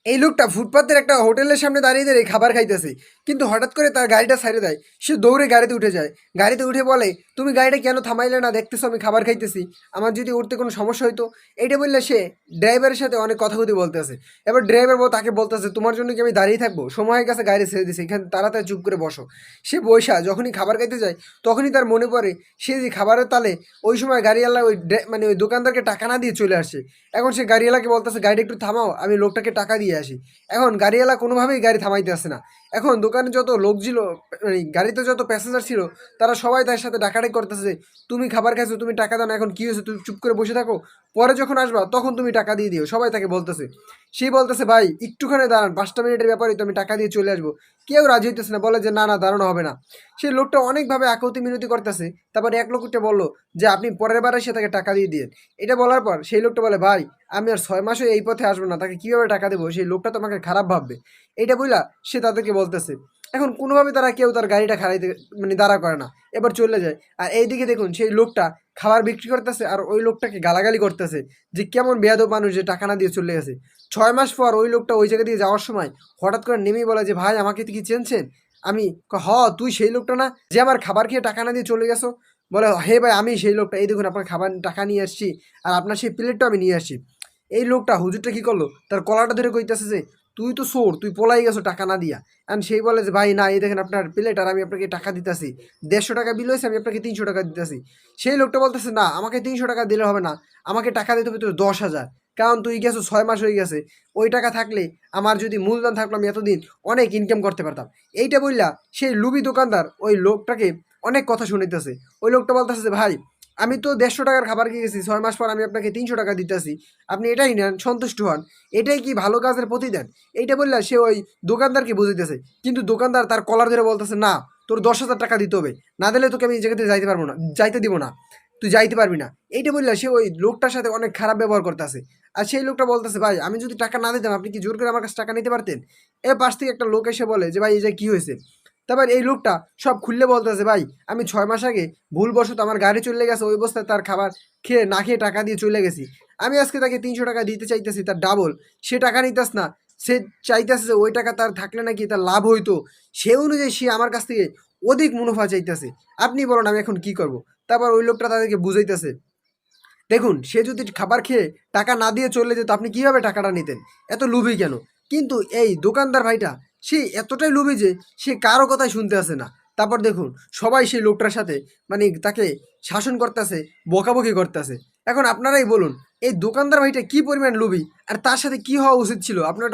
এই লোকটা ফুটপাতের একটা হোটেলের সামনে দাঁড়িয়ে দাঁড়িয়ে খাবার খাইতেছে, কিন্তু হঠাৎ করে তার গাড়িটা ছাড়ে দেয়। সে দৌড়ে গাড়িতে উঠে যায়। গাড়িতে উঠে বলে, তুমি গাড়িটা কেন থামাইলে না? দেখতেছো আমি খাবার খাইতেছি, আমার যদি উঠতে কোনো সমস্যা হইতো। এইটা বললে সে ড্রাইভারের সাথে অনেক কথাগুতি বলতেছে। এবার ড্রাইভার তাকে বলতেছে, তোমার জন্য কি আমি দাঁড়িয়ে থাকবো? সময় হয়ে গেছে, গাড়ি ছেড়ে দিছে, এখানে তাড়াতাড়ি চুপ করে বসো। সে বৈশা যখনই খাবার খাইতে যায়, তখনই তার মনে পড়ে সে যে খাবারের তালে ওই সময় গাড়িওয়ালা মানে ওই দোকানদারকে টাকা না দিয়ে চলে আসছে। এখন সে গাড়িওয়ালাকে বলতেছে, গাড়িটা একটু থামাও, আমি লোকটাকে টাকা দিয়ে আসি। এখন গাড়িওয়ালা কোনোভাবেই গাড়ি থামাইতে আসে না। এখন দোকানে যত লোক ছিল, মানে গাড়িতে যত প্যাসেঞ্জার ছিল, তারা সবাই তার সাথে ডাকাডাকি করতেছে, তুমি খাবার খাইছো, তুমি টাকা দাও না, এখন কি হয়েছে, তুমি চুপ করে বসে থাকো, পরে যখন আসবা তখন তুমি টাকা দিয়ে দিও। সবাই তাকে বলতেছে। সেই বলতেছে, ভাই একটুখানি দাঁড়ান, 5টা মিনিটের ব্যাপারেই তো আমি টাকা দিয়ে চলে আসবো। কেউ রাজি হইতেছে না, বলে যে না না, দাঁড়ানো হবে না। সেই লোকটা অনেকভাবে আকুতি মিনতি করতেছে। তারপরে এক লোকটা বললো যে আপনি পরের বার এসে তাকে টাকা দিয়ে দিন। এটা বলার পর সেই লোকটা বলে, ভাই আমি আর 6 মাসও এই পথে আসবো না, তাকে কীভাবে টাকা দেবো? সেই লোকটা তো আমাকে খারাপ ভাববে। এইটা বইলা সে তাদেরকে বলতেছে। এখন কোনোভাবে তারা কেউ তার গাড়িটা খাড়াইতে মানে দাঁড়া করে না, এবার চলে যায়। আর এইদিকে দেখুন সেই লোকটা খাবার বিক্রি করতেছে আর ওই লোকটাকে গালাগালি করতেছে যে কেমন বেয়াদব মানুষ যে টাকা না দিয়ে চলে গেছে। 6 মাস পর ওই লোকটা ওই জায়গা দিয়ে যাওয়ার সময় হঠাৎ করে নেমেই বলে যে, ভাই আমাকে কি চেনছেন? আমি তুই সেই লোকটা না যে আমার খাবার খেয়ে টাকা না দিয়ে চলে গেছো? বলে, হে ভাই আমি সেই লোকটা, এই দেখুন আপনার খাবার টাকা নিয়ে আসছি, আর আপনার সেই প্লেটটা আমি নিয়ে আসছি। এই লোকটা হুজুরটা কি করলো, তার কলাটা ধরে কইতেছে যে, তুই তো চোর, তুই পলাই গেছো টাকা না দিয়া। আর সেই বলে যে, ভাই না, এই দেখেন আপনার প্লেট, আর আমি আপনাকে টাকা দিতেছি, 150 টাকা বিল হয়েছে, আমি আপনাকে 300 টাকা দিতেছি। সেই লোকটা বলতেছে, না আমাকে 300 টাকা দিলে হবে না, আমাকে টাকা দিতে হবে তোর 10,000, কারণ তুই গেছো 6 মাস হয়ে গেছে। ওই টাকা থাকলে আমার যদি মূলধন থাকলো আমি এতদিন অনেক ইনকাম করতে পারতাম। এইটা বললা সেই লুবি দোকানদার ওই লোকটাকে অনেক কথা শুনাইতেছে। ওই লোকটা বলতেছে যে, ভাই আমি তো 150 টাকার খাবার খেয়ে গেছি, 6 মাস পর আমি আপনাকে 300 টাকা দিতেছি, আপনি এটাই নেন, সন্তুষ্ট হন, এটাই কি ভালো কাজের প্রতিদান? এইটা বললে সে ওই দোকানদারকে বুঝাইতেছে। কিন্তু দোকানদার তার কলার ধরে বলতেছে, না তোর 10,000 টাকা দিতে হবে, না দিলে তোকে আমি এই জায়গাতে যাইতে পারবো না, যাইতে দিব না, তুই যাইতে পারবি না। এইটা বললে সে ওই লোকটার সাথে অনেক খারাপ ব্যবহার করতেছে। আর সেই লোকটা বলতেছে, ভাই আমি যদি টাকা না দিতাম আপনি কি জোর করে আমার কাছে টাকা নিতে পারতেন? এ পাশ থেকে একটা লোক এসে বলে যে, ভাই এই যে কি হয়েছে? তারপর এই লোকটা সব খুললে বলতেছে, ভাই আমি 6 মাস আগে ভুলবশত আমার গাড়ি চলে গেছে, ওই অবস্থায় তার খাবার খেয়ে না খেয়ে টাকা দিয়ে চলে গেছি। আমি আজকে তাকে 300 টাকা দিতে চাইতেছি, তার ডাবল। সে টাকা নিতেছ না, সে চাইতেছে যে ওই টাকা তার থাকলে নাকি তার লাভ হইতো, সে অনুযায়ী সে আমার কাছ থেকে অধিক মুনাফা চাইতেছে। আপনি বলুন আমি এখন কি করব? তারপর ওই লোকটা তাদেরকে বুঝাইতেছে, দেখুন সে যদি খাবার খেয়ে টাকা না দিয়ে চলে যেত, আপনি কিভাবে টাকাটা নিতেন? এত লোভী কেন? কিন্তু এই দোকানদার ভাইটা সে এতটাই লোভী যে সে কারো কথাই শুনতে আসে না। তারপর দেখুন সবাই সেই লোকটার সাথে মানে তাকে শাসন করতেছে, বকাবকি করতেছে। এখন আপনারাই বলুন এই দোকানদার ভাইটা কি পরিমাণ লোভী, আর তার সাথে কি হওয়া উচিত ছিল? আপনার